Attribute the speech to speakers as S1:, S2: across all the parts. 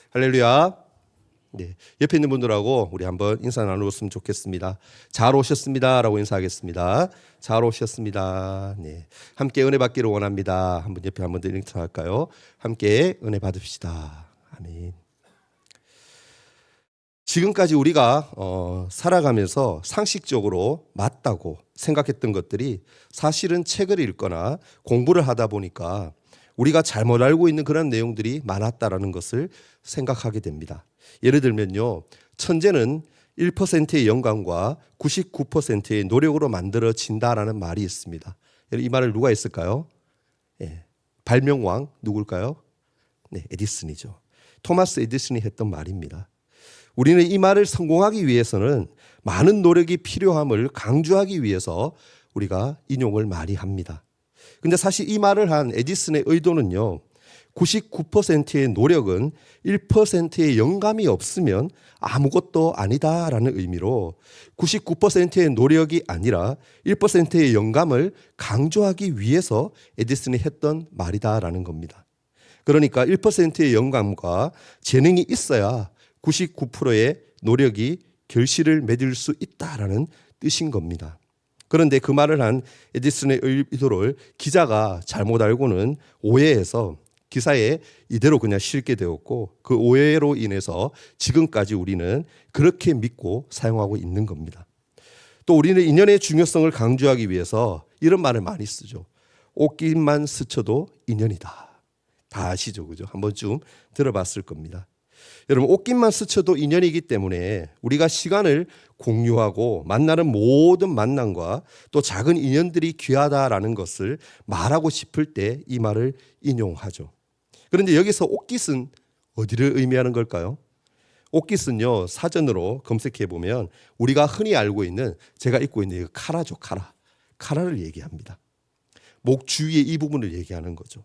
S1: 할렐루야. 네, 옆에 있는 분들하고 우리 한번 인사 나누었으면 좋겠습니다. 잘 오셨습니다라고 인사하겠습니다. 잘 오셨습니다. 네, 함께 은혜 받기를 원합니다. 한번 옆에 한번 더 인사할까요? 함께 은혜 받읍시다. 아멘. 지금까지 우리가 살아가면서 상식적으로 맞다고 생각했던 것들이 사실은 책을 읽거나 공부를 하다 보니까 우리가 잘못 알고 있는 그런 내용들이 많았다라는 것을 생각하게 됩니다. 예를 들면요, 천재는 1%의 영감과 99%의 노력으로 만들어진다라는 말이 있습니다. 이 말을 누가 했을까요? 발명왕 누굴까요? 네, 에디슨이죠. 토마스 에디슨이 했던 말입니다. 우리는 이 말을 성공하기 위해서는 많은 노력이 필요함을 강조하기 위해서 우리가 인용을 많이 합니다. 근데 사실 이 말을 한 에디슨의 의도는요, 99%의 노력은 1%의 영감이 없으면 아무것도 아니다라는 의미로 99%의 노력이 아니라 1%의 영감을 강조하기 위해서 에디슨이 했던 말이다라는 겁니다. 그러니까 1%의 영감과 재능이 있어야 99%의 노력이 결실을 맺을 수 있다라는 뜻인 겁니다. 그런데 그 말을 한 에디슨의 의도를 기자가 잘못 알고는 오해해서 기사에 이대로 그냥 실게 되었고, 그 오해로 인해서 지금까지 우리는 그렇게 믿고 사용하고 있는 겁니다. 또 우리는 인연의 중요성을 강조하기 위해서 이런 말을 많이 쓰죠. 옷깃만 스쳐도 인연이다. 다 아시죠, 그죠? 한 번쯤 들어봤을 겁니다. 여러분, 옷깃만 스쳐도 인연이기 때문에 우리가 시간을 공유하고 만나는 모든 만남과 또 작은 인연들이 귀하다라는 것을 말하고 싶을 때 이 말을 인용하죠. 그런데 여기서 옷깃은 어디를 의미하는 걸까요? 옷깃은요, 사전으로 검색해 보면 우리가 흔히 알고 있는, 제가 입고 있는 이 카라죠, 카라. 카라를 얘기합니다. 목 주위의 이 부분을 얘기하는 거죠.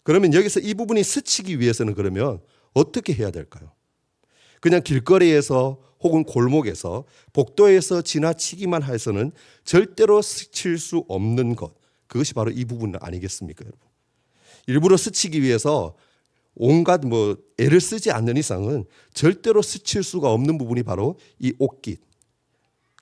S1: 그러면 여기서 이 부분이 스치기 위해서는 그러면 어떻게 해야 될까요? 그냥 길거리에서 혹은 골목에서 복도에서 지나치기만 해서는 절대로 스칠 수 없는 것, 그것이 바로 이 부분 아니겠습니까, 여러분? 일부러 스치기 위해서 온갖 애를 쓰지 않는 이상은 절대로 스칠 수가 없는 부분이 바로 이 옷깃,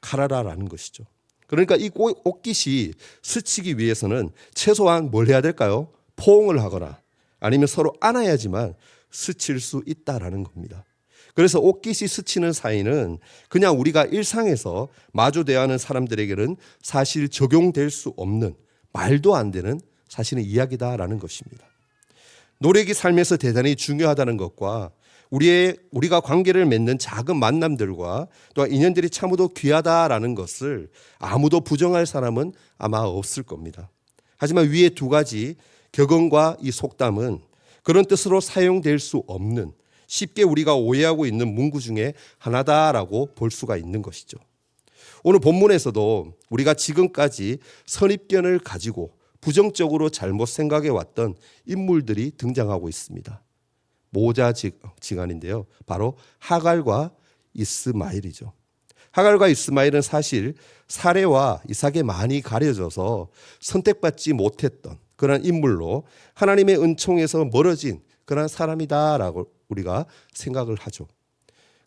S1: 카라라라는 것이죠. 그러니까 이 옷깃이 스치기 위해서는 최소한 뭘 해야 될까요? 포옹을 하거나 아니면 서로 안아야지만 스칠 수 있다라는 겁니다. 그래서 옷깃이 스치는 사이는 그냥 우리가 일상에서 마주 대하는 사람들에게는 사실 적용될 수 없는, 말도 안 되는 사실은 이야기다라는 것입니다. 노력이 삶에서 대단히 중요하다는 것과 우리가 관계를 맺는 작은 만남들과 또 인연들이 참으로 귀하다라는 것을 아무도 부정할 사람은 아마 없을 겁니다. 하지만 위에 두 가지 격언과 이 속담은 그런 뜻으로 사용될 수 없는, 쉽게 우리가 오해하고 있는 문구 중에 하나다라고 볼 수가 있는 것이죠. 오늘 본문에서도 우리가 지금까지 선입견을 가지고 부정적으로 잘못 생각해 왔던 인물들이 등장하고 있습니다. 모자지간인데요. 바로 하갈과 이스마엘이죠. 하갈과 이스마엘은 사실 사레와 이삭에 많이 가려져서 선택받지 못했던 그런 인물로 하나님의 은총에서 멀어진 그런 사람이다라고 우리가 생각을 하죠.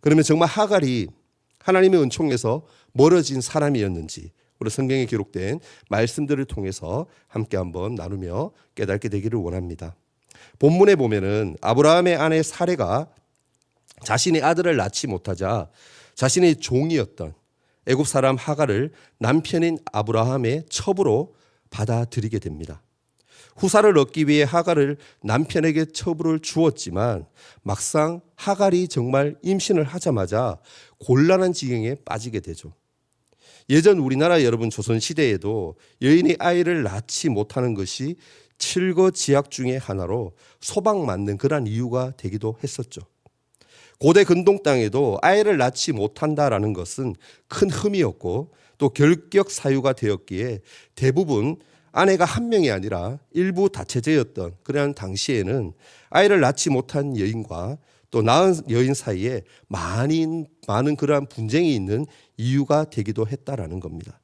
S1: 그러면 정말 하갈이 하나님의 은총에서 멀어진 사람이었는지 우리 성경에 기록된 말씀들을 통해서 함께 한번 나누며 깨닫게 되기를 원합니다. 본문에 보면은 아브라함의 아내 사레가 자신의 아들을 낳지 못하자 자신의 종이었던 애굽 사람 하갈을 남편인 아브라함의 첩으로 받아들이게 됩니다. 후사를 얻기 위해 하갈을 남편에게 첩을 주었지만 막상 하갈이 정말 임신을 하자마자 곤란한 지경에 빠지게 되죠. 예전 우리나라 여러분 조선시대에도 여인이 아이를 낳지 못하는 것이 칠거지약 중에 하나로 소방맞는 그런 이유가 되기도 했었죠. 고대 근동 땅에도 아이를 낳지 못한다라는 것은 큰 흠이었고 또 결격 사유가 되었기에 대부분 아내가 한 명이 아니라 일부 다체제였던 그런 당시에는 아이를 낳지 못한 여인과 또 낳은 여인 사이에 많은 그러한 분쟁이 있는 이유가 되기도 했다라는 겁니다.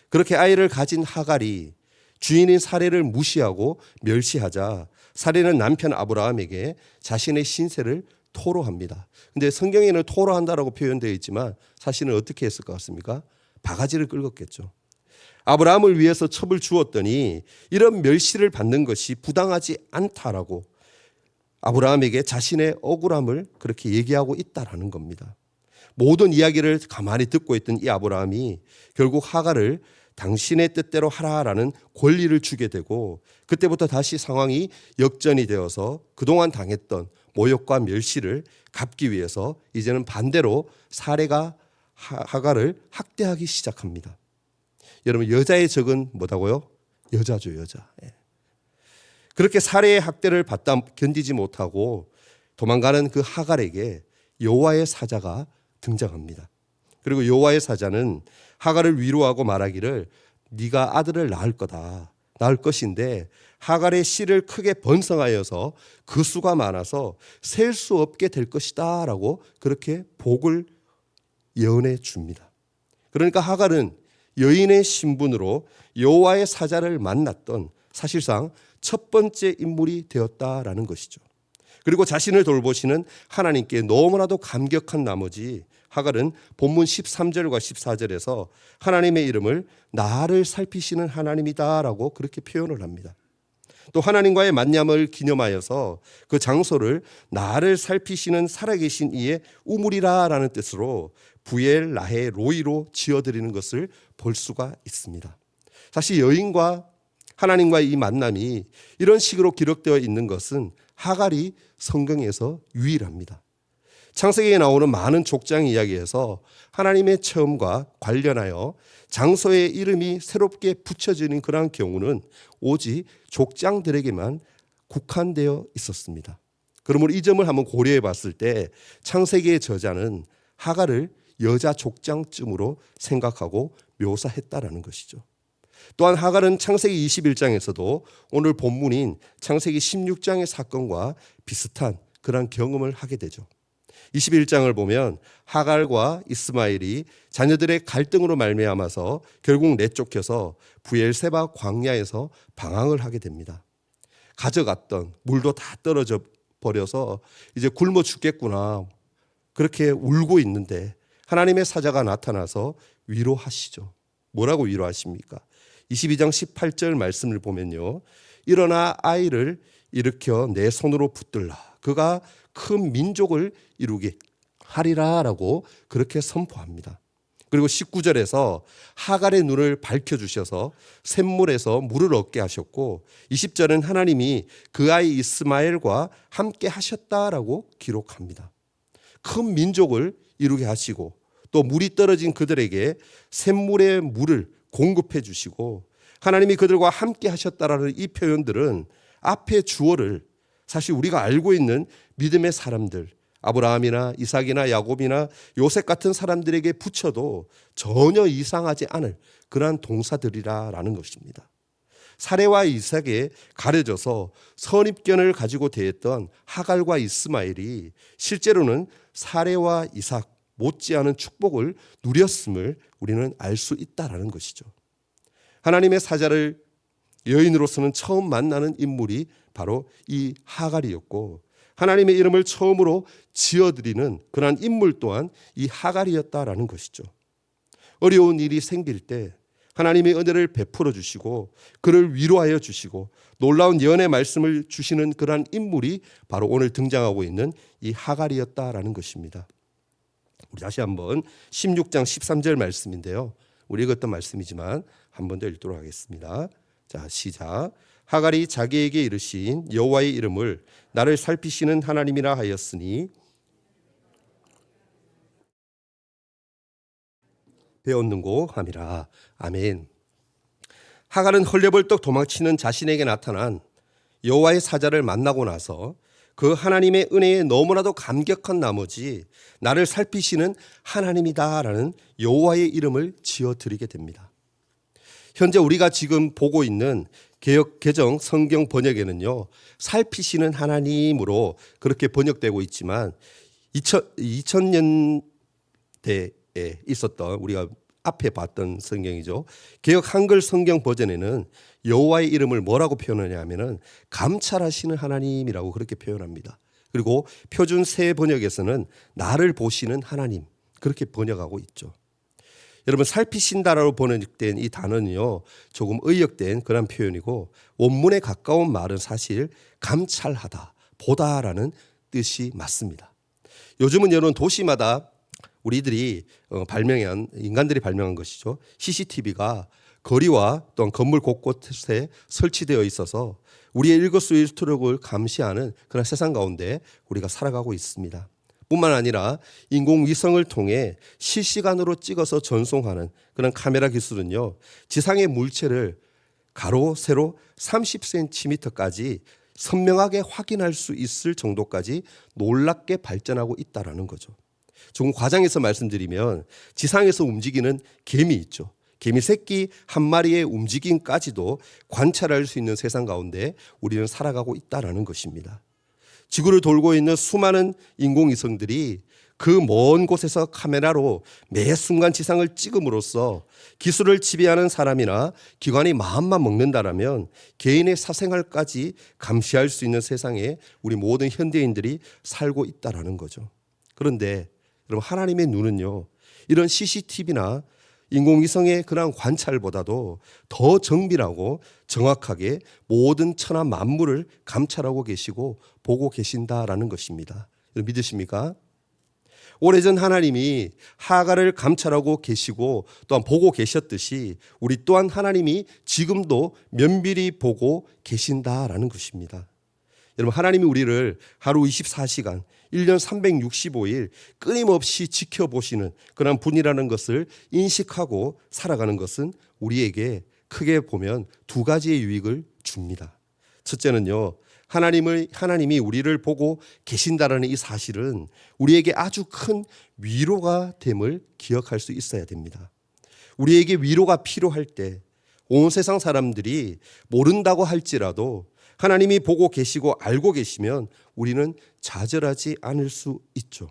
S1: 그렇게 아이를 가진 하갈이 주인인 사레를 무시하고 멸시하자 사례는 남편 아브라함에게 자신의 신세를 토로합니다. 근데 성경에는 토로한다라고 표현되어 있지만 사실은 어떻게 했을 것 같습니까? 바가지를 긁었겠죠. 아브라함을 위해서 첩을 주었더니 이런 멸시를 받는 것이 부당하지 않다라고 아브라함에게 자신의 억울함을 그렇게 얘기하고 있다라는 겁니다. 모든 이야기를 가만히 듣고 있던 이 아브라함이 결국 하갈을 당신의 뜻대로 하라라는 권리를 주게 되고 그때부터 다시 상황이 역전이 되어서 그동안 당했던 모욕과 멸시를 갚기 위해서 이제는 반대로 사례가 하갈을 학대하기 시작합니다. 여러분 여자의 적은 뭐다고요? 여자죠, 여자. 그렇게 사례의 학대를 받다 견디지 못하고 도망가는 그 하갈에게 여호와의 사자가 등장합니다. 그리고 여호와의 사자는 하갈을 위로하고 말하기를 네가 아들을 낳을 거다. 낳을 것인데 하갈의 씨를 크게 번성하여서 그 수가 많아서 셀 수 없게 될 것이다 라고 그렇게 복을 예언해 줍니다. 그러니까 하갈은 여인의 신분으로 여호와의 사자를 만났던 사실상 첫 번째 인물이 되었다라는 것이죠. 그리고 자신을 돌보시는 하나님께 너무나도 감격한 나머지 하갈은 본문 13절과 14절에서 하나님의 이름을 나를 살피시는 하나님이다라고 그렇게 표현을 합니다. 또 하나님과의 만남을 기념하여서 그 장소를 나를 살피시는 살아계신 이의 우물이라라는 뜻으로 부엘 라헤 로이로 지어드리는 것을 볼 수가 있습니다. 사실 여인과 하나님과의 이 만남이 이런 식으로 기록되어 있는 것은 하갈이 성경에서 유일합니다. 창세기에 나오는 많은 족장 이야기에서 하나님의 체험과 관련하여 장소의 이름이 새롭게 붙여지는 그런 경우는 오직 족장들에게만 국한되어 있었습니다. 그러므로 이 점을 한번 고려해 봤을 때 창세기의 저자는 하갈을 여자 족장쯤으로 생각하고 묘사했다라는 것이죠. 또한 하갈은 창세기 21장에서도 오늘 본문인 창세기 16장의 사건과 비슷한 그런 경험을 하게 되죠. 21장을 보면 하갈과 이스마엘이 자녀들의 갈등으로 말미암아서 결국 내쫓겨서 부엘세바 광야에서 방황을 하게 됩니다. 가져갔던 물도 다 떨어져 버려서 이제 굶어 죽겠구나 그렇게 울고 있는데 하나님의 사자가 나타나서 위로하시죠. 뭐라고 위로하십니까? 22장 18절 말씀을 보면요. 일어나 아이를 일으켜 내 손으로 붙들라. 그가 큰 민족을 이루게 하리라라고 그렇게 선포합니다. 그리고 19절에서 하갈의 눈을 밝혀주셔서 샘물에서 물을 얻게 하셨고 20절은 하나님이 그 아이 이스마엘과 함께 하셨다라고 기록합니다. 큰 민족을 이루게 하시고 또 물이 떨어진 그들에게 샘물의 물을 공급해 주시고 하나님이 그들과 함께 하셨다라는 이 표현들은 앞에 주어를 사실 우리가 알고 있는 믿음의 사람들 아브라함이나 이삭이나 야곱이나 요셉 같은 사람들에게 붙여도 전혀 이상하지 않을 그러한 동사들이라는 것입니다. 사레와 이삭에 가려져서 선입견을 가지고 대했던 하갈과 이스마엘이 실제로는 사레와 이삭 못지않은 축복을 누렸음을 우리는 알 수 있다라는 것이죠. 하나님의 사자를 여인으로서는 처음 만나는 인물이 바로 이 하갈이었고 하나님의 이름을 처음으로 지어드리는 그러한 인물 또한 이 하갈이었다라는 것이죠. 어려운 일이 생길 때 하나님의 은혜를 베풀어 주시고 그를 위로하여 주시고 놀라운 예언의 말씀을 주시는 그러한 인물이 바로 오늘 등장하고 있는 이 하갈이었다라는 것입니다. 우리 다시 한번 16장 13절 말씀인데요. 우리 읽었던 말씀이지만 한 번 더 읽도록 하겠습니다. 자, 시작. 하갈이 자기에게 이르신 여호와의 이름을 나를 살피시는 하나님이라 하였으니 배웠는고 함이라. 아멘. 하갈은 헐레벌떡 도망치는 자신에게 나타난 여호와의 사자를 만나고 나서 그 하나님의 은혜에 너무나도 감격한 나머지 나를 살피시는 하나님이다라는 여호와의 이름을 지어드리게 됩니다. 현재 우리가 지금 보고 있는 개역 개정 성경 번역에는요. 살피시는 하나님으로 그렇게 번역되고 있지만 2000년대에 있었던 우리가 앞에 봤던 성경이죠. 개역 한글 성경 버전에는 여호와의 이름을 뭐라고 표현하냐면은 감찰하시는 하나님이라고 그렇게 표현합니다. 그리고 표준 새 번역에서는 나를 보시는 하나님 그렇게 번역하고 있죠. 여러분 살피신다라고 번역된 이 단어는요 조금 의역된 그런 표현이고 원문에 가까운 말은 사실 감찰하다, 보다라는 뜻이 맞습니다. 요즘은 여러분 도시마다 우리들이 발명한 인간들이 발명한 것이죠. CCTV가 거리와 또한 건물 곳곳에 설치되어 있어서 우리의 일거수일투족을 감시하는 그런 세상 가운데 우리가 살아가고 있습니다. 뿐만 아니라 인공위성을 통해 실시간으로 찍어서 전송하는 그런 카메라 기술은요. 지상의 물체를 가로 세로 30cm까지 선명하게 확인할 수 있을 정도까지 놀랍게 발전하고 있다는 거죠. 조금 과장해서 말씀드리면 지상에서 움직이는 개미 있죠. 개미 새끼 한 마리의 움직임까지도 관찰할 수 있는 세상 가운데 우리는 살아가고 있다는 것입니다. 지구를 돌고 있는 수많은 인공위성들이 그 먼 곳에서 카메라로 매 순간 지상을 찍음으로써 기술을 지배하는 사람이나 기관이 마음만 먹는다라면 개인의 사생활까지 감시할 수 있는 세상에 우리 모든 현대인들이 살고 있다는 거죠. 그런데 여러분 하나님의 눈은요 이런 CCTV나 인공위성의 그런 관찰보다도 더 정밀하고 정확하게 모든 천하 만물을 감찰하고 계시고 보고 계신다라는 것입니다. 믿으십니까? 오래전 하나님이 하갈을 감찰하고 계시고 또한 보고 계셨듯이 우리 또한 하나님이 지금도 면밀히 보고 계신다라는 것입니다. 여러분 하나님이 우리를 하루 24시간 1년 365일 끊임없이 지켜보시는 그런 분이라는 것을 인식하고 살아가는 것은 우리에게 크게 보면 두 가지의 유익을 줍니다. 첫째는요. 하나님이 우리를 보고 계신다라는 이 사실은 우리에게 아주 큰 위로가 됨을 기억할 수 있어야 됩니다. 우리에게 위로가 필요할 때 온 세상 사람들이 모른다고 할지라도 하나님이 보고 계시고 알고 계시면 우리는 좌절하지 않을 수 있죠.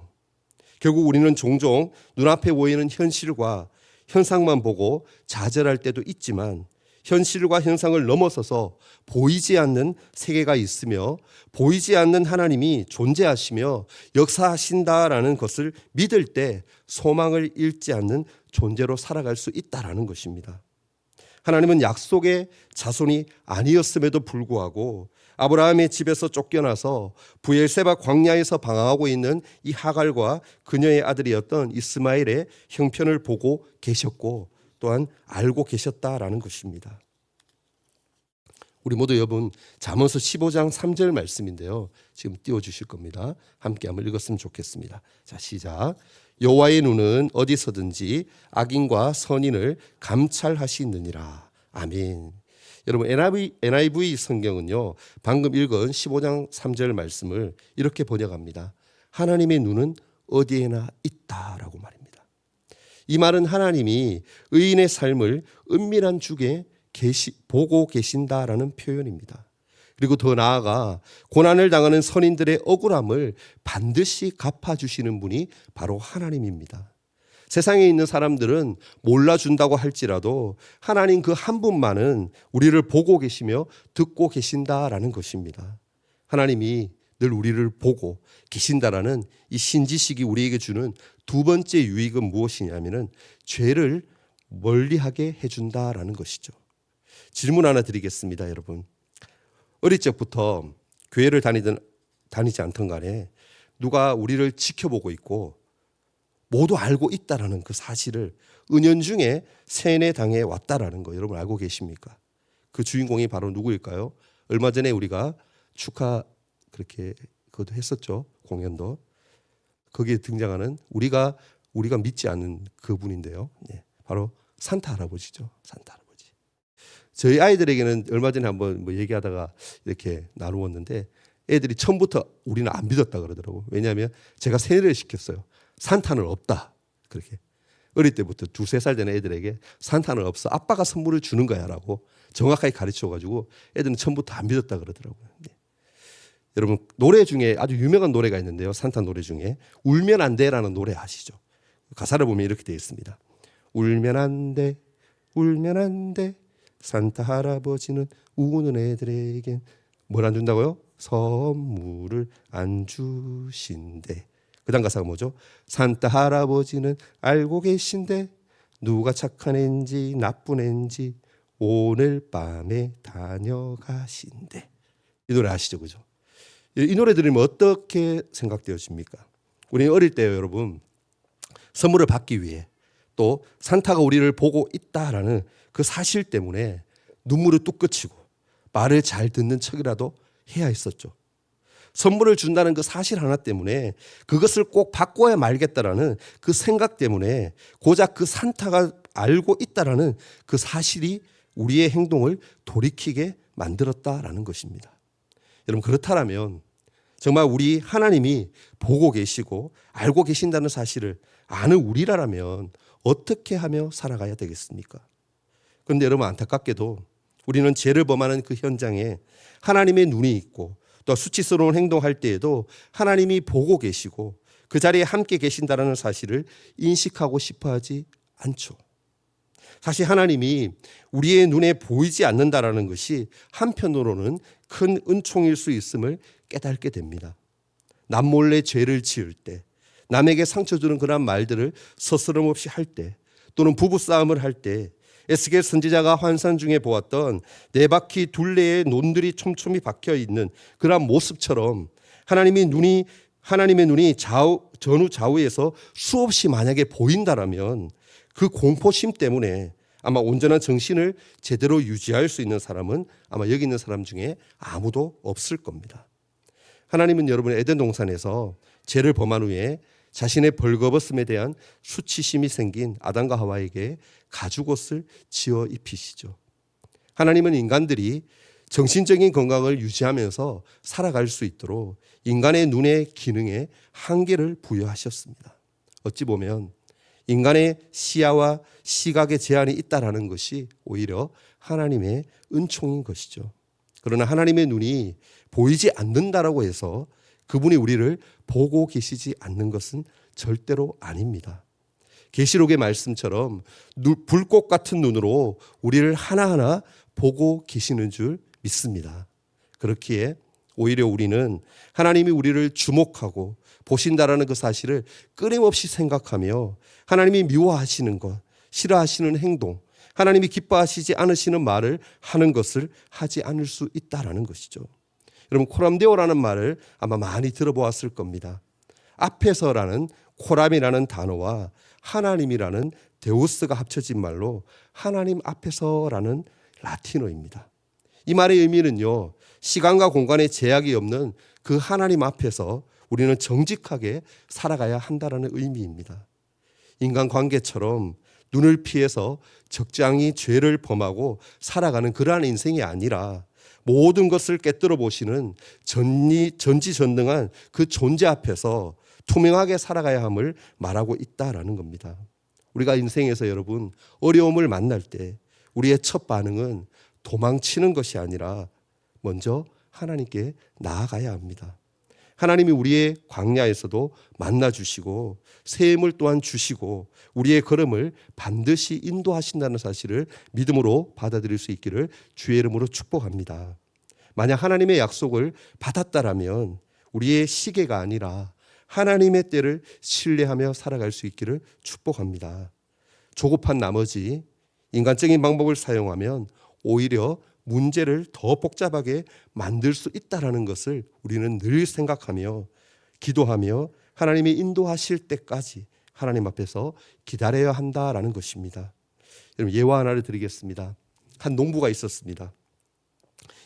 S1: 결국 우리는 종종 눈앞에 보이는 현실과 현상만 보고 좌절할 때도 있지만 현실과 현상을 넘어서서 보이지 않는 세계가 있으며 보이지 않는 하나님이 존재하시며 역사하신다라는 것을 믿을 때 소망을 잃지 않는 존재로 살아갈 수 있다라는 것입니다. 하나님은 약속의 자손이 아니었음에도 불구하고 아브라함의 집에서 쫓겨나서 브엘세바 광야에서 방황하고 있는 이 하갈과 그녀의 아들이었던 이스마엘의 형편을 보고 계셨고 또한 알고 계셨다라는 것입니다. 우리 모두 여러분 잠언서 15장 3절 말씀인데요. 지금 띄워주실 겁니다. 함께 한번 읽었으면 좋겠습니다. 자, 시작. 여호와의 눈은 어디서든지 악인과 선인을 감찰하시느니라. 아멘. 여러분 NIV 성경은요. 방금 읽은 15장 3절 말씀을 이렇게 번역합니다. 하나님의 눈은 어디에나 있다라고 말입니다. 이 말은 하나님이 의인의 삶을 은밀한 중에 보고 계신다라는 표현입니다. 그리고 더 나아가 고난을 당하는 선인들의 억울함을 반드시 갚아주시는 분이 바로 하나님입니다. 세상에 있는 사람들은 몰라준다고 할지라도 하나님 그 한 분만은 우리를 보고 계시며 듣고 계신다라는 것입니다. 하나님이 늘 우리를 보고 계신다라는 이 신지식이 우리에게 주는 두 번째 유익은 무엇이냐면은 죄를 멀리하게 해준다라는 것이죠. 질문 하나 드리겠습니다, 여러분. 어릴 적부터 교회를 다니지 않던 간에 누가 우리를 지켜보고 있고 모두 알고 있다라는 그 사실을 은연중에 세뇌당해 왔다라는 거 여러분 알고 계십니까? 그 주인공이 바로 누구일까요? 얼마 전에 우리가 축하 그렇게 그것도 했었죠. 공연도. 거기에 등장하는 우리가 믿지 않는 그분인데요. 네, 바로 산타 할아버지죠. 산타 할아버지. 저희 아이들에게는 얼마 전에 한번 얘기하다가 이렇게 나누었는데 애들이 처음부터 우리는 안 믿었다 그러더라고요. 왜냐하면 제가 세뇌를 시켰어요. 산타는 없다. 그렇게. 어릴 때부터 2, 3살 되는 애들에게 산타는 없어. 아빠가 선물을 주는 거야 라고 정확하게 가르쳐가지고 애들은 처음부터 안 믿었다 그러더라고요. 네. 여러분 노래 중에 아주 유명한 노래가 있는데요. 산타 노래 중에 울면 안 돼라는 노래 아시죠? 가사를 보면 이렇게 되어 있습니다. 울면 안 돼, 울면 안 돼. 산타 할아버지는 우는 애들에겐 뭘 안 준다고요? 선물을 안 주신대. 그 다음 가사가 뭐죠? 산타 할아버지는 알고 계신데 누가 착한 앤지 나쁜 앤지 오늘 밤에 다녀가신대. 이 노래 아시죠? 그죠? 이 노래 들으면 어떻게 생각되어집니까? 우리 어릴 때요, 여러분. 선물을 받기 위해 또 산타가 우리를 보고 있다라는 그 사실 때문에 눈물을 뚝 그치고 말을 잘 듣는 척이라도 해야 했었죠. 선물을 준다는 그 사실 하나 때문에 그것을 꼭 바꿔야 말겠다라는 그 생각 때문에 고작 그 산타가 알고 있다라는 그 사실이 우리의 행동을 돌이키게 만들었다라는 것입니다. 여러분, 그렇다면 정말 우리 하나님이 보고 계시고 알고 계신다는 사실을 아는 우리라면 어떻게 하며 살아가야 되겠습니까? 그런데 여러분, 안타깝게도 우리는 죄를 범하는 그 현장에 하나님의 눈이 있고 또 수치스러운 행동할 때에도 하나님이 보고 계시고 그 자리에 함께 계신다는 사실을 인식하고 싶어 하지 않죠. 사실 하나님이 우리의 눈에 보이지 않는다라는 것이 한편으로는 큰 은총일 수 있음을 깨닫게 됩니다. 남몰래 죄를 지을 때, 남에게 상처 주는 그런 말들을 서스럼 없이 할 때, 또는 부부싸움을 할 때 에스겔 선지자가 환상 중에 보았던 네 바퀴 둘레에 논들이 촘촘히 박혀 있는 그런 모습처럼 하나님의 눈이 전후 좌우에서 수없이 만약에 보인다라면 그 공포심 때문에 아마 온전한 정신을 제대로 유지할 수 있는 사람은 아마 여기 있는 사람 중에 아무도 없을 겁니다. 하나님은 여러분 에덴 동산에서 죄를 범한 후에 자신의 벌거벗음에 대한 수치심이 생긴 아담과 하와에게 가죽옷을 지어 입히시죠. 하나님은 인간들이 정신적인 건강을 유지하면서 살아갈 수 있도록 인간의 눈의 기능에 한계를 부여하셨습니다. 어찌 보면 인간의 시야와 시각에 제한이 있다라는 것이 오히려 하나님의 은총인 것이죠. 그러나 하나님의 눈이 보이지 않는다라고 해서 그분이 우리를 보고 계시지 않는 것은 절대로 아닙니다. 계시록의 말씀처럼 불꽃 같은 눈으로 우리를 하나하나 보고 계시는 줄 믿습니다. 그렇기에 오히려 우리는 하나님이 우리를 주목하고 보신다라는 그 사실을 끊임없이 생각하며 하나님이 미워하시는 것, 싫어하시는 행동, 하나님이 기뻐하시지 않으시는 말을 하는 것을 하지 않을 수 있다라는 것이죠. 여러분, 코람데오라는 말을 아마 많이 들어보았을 겁니다. 앞에서라는 코람이라는 단어와 하나님이라는 데우스가 합쳐진 말로 하나님 앞에서라는 라틴어입니다. 이 말의 의미는요, 시간과 공간의 제약이 없는 그 하나님 앞에서 우리는 정직하게 살아가야 한다는 의미입니다. 인간관계처럼 눈을 피해서 적장히 죄를 범하고 살아가는 그러한 인생이 아니라 모든 것을 깨뜨려 보시는 전지전능한 그 존재 앞에서 투명하게 살아가야 함을 말하고 있다라는 겁니다. 우리가 인생에서 여러분 어려움을 만날 때 우리의 첫 반응은 도망치는 것이 아니라 먼저 하나님께 나아가야 합니다. 하나님이 우리의 광야에서도 만나주시고 샘을 또한 주시고 우리의 걸음을 반드시 인도하신다는 사실을 믿음으로 받아들일 수 있기를 주의 이름으로 축복합니다. 만약 하나님의 약속을 받았다라면 우리의 시계가 아니라 하나님의 때를 신뢰하며 살아갈 수 있기를 축복합니다. 조급한 나머지 인간적인 방법을 사용하면 오히려 문제를 더 복잡하게 만들 수 있다는 것을 우리는 늘 생각하며 기도하며 하나님이 인도하실 때까지 하나님 앞에서 기다려야 한다라는 것입니다. 여러분, 예화 하나를 드리겠습니다. 한 농부가 있었습니다.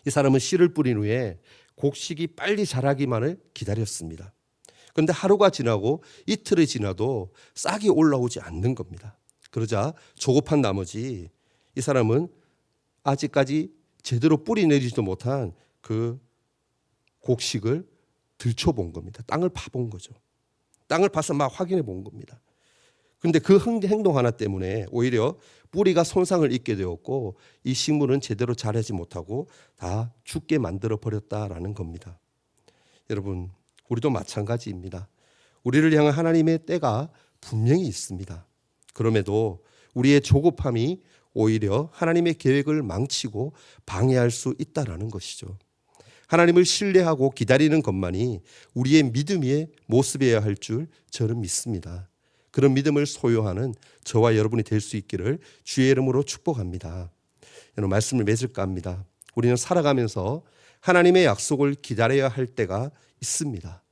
S1: 이 사람은 씨를 뿌린 후에 곡식이 빨리 자라기만을 기다렸습니다. 그런데 하루가 지나고 이틀이 지나도 싹이 올라오지 않는 겁니다. 그러자 조급한 나머지 이 사람은 아직까지 제대로 뿌리 내리지도 못한 그 곡식을 들춰본 겁니다. 땅을 파본 거죠. 땅을 파서 막 확인해 본 겁니다. 그런데 그 행동 하나 때문에 오히려 뿌리가 손상을 입게 되었고 이 식물은 제대로 자라지 못하고 다 죽게 만들어 버렸다라는 겁니다. 여러분, 우리도 마찬가지입니다. 우리를 향한 하나님의 때가 분명히 있습니다. 그럼에도 우리의 조급함이 오히려 하나님의 계획을 망치고 방해할 수 있다라는 것이죠. 하나님을 신뢰하고 기다리는 것만이 우리의 믿음의 모습이어야 할 줄 저는 믿습니다. 그런 믿음을 소유하는 저와 여러분이 될 수 있기를 주의 이름으로 축복합니다. 여러분, 말씀을 맺을까 합니다. 우리는 살아가면서 하나님의 약속을 기다려야 할 때가 있습니다.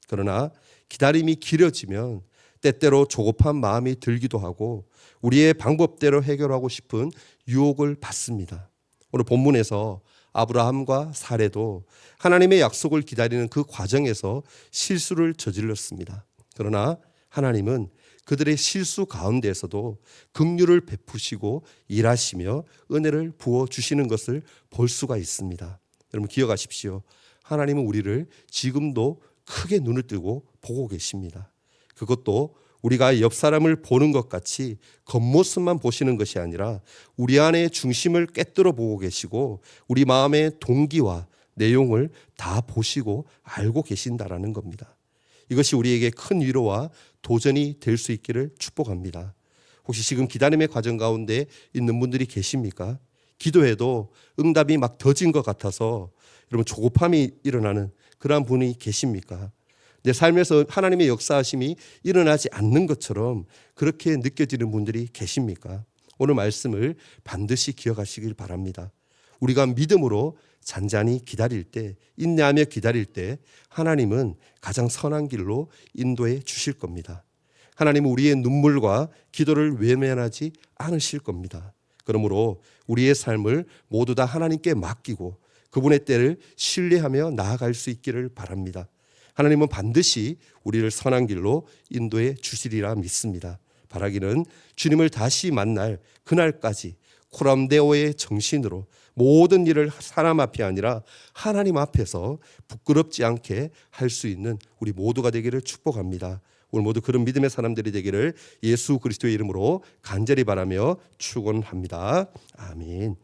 S1: 그러나 기다림이 길어지면 때때로 조급한 마음이 들기도 하고 우리의 방법대로 해결하고 싶은 유혹을 받습니다. 오늘 본문에서 아브라함과 사레도 하나님의 약속을 기다리는 그 과정에서 실수를 저질렀습니다. 그러나 하나님은 그들의 실수 가운데에서도 긍휼을 베푸시고 일하시며 은혜를 부어주시는 것을 볼 수가 있습니다. 여러분 기억하십시오. 하나님은 우리를 지금도 크게 눈을 뜨고 보고 계십니다. 그것도 우리가 옆 사람을 보는 것 같이 겉모습만 보시는 것이 아니라 우리 안의 중심을 꿰뚫어 보고 계시고 우리 마음의 동기와 내용을 다 보시고 알고 계신다라는 겁니다. 이것이 우리에게 큰 위로와 도전이 될 수 있기를 축복합니다. 혹시 지금 기다림의 과정 가운데 있는 분들이 계십니까? 기도해도 응답이 막 더진 것 같아서 여러분 조급함이 일어나는 그러한 분이 계십니까? 내 삶에서 하나님의 역사하심이 일어나지 않는 것처럼 그렇게 느껴지는 분들이 계십니까? 오늘 말씀을 반드시 기억하시길 바랍니다. 우리가 믿음으로 잔잔히 기다릴 때, 인내하며 기다릴 때 하나님은 가장 선한 길로 인도해 주실 겁니다. 하나님은 우리의 눈물과 기도를 외면하지 않으실 겁니다. 그러므로 우리의 삶을 모두 다 하나님께 맡기고 그분의 때를 신뢰하며 나아갈 수 있기를 바랍니다. 하나님은 반드시 우리를 선한 길로 인도해 주시리라 믿습니다. 바라기는 주님을 다시 만날 그날까지 코람데오의 정신으로 모든 일을 사람 앞이 아니라 하나님 앞에서 부끄럽지 않게 할 수 있는 우리 모두가 되기를 축복합니다. 오늘 모두 그런 믿음의 사람들이 되기를 예수 그리스도의 이름으로 간절히 바라며 축원합니다. 아멘.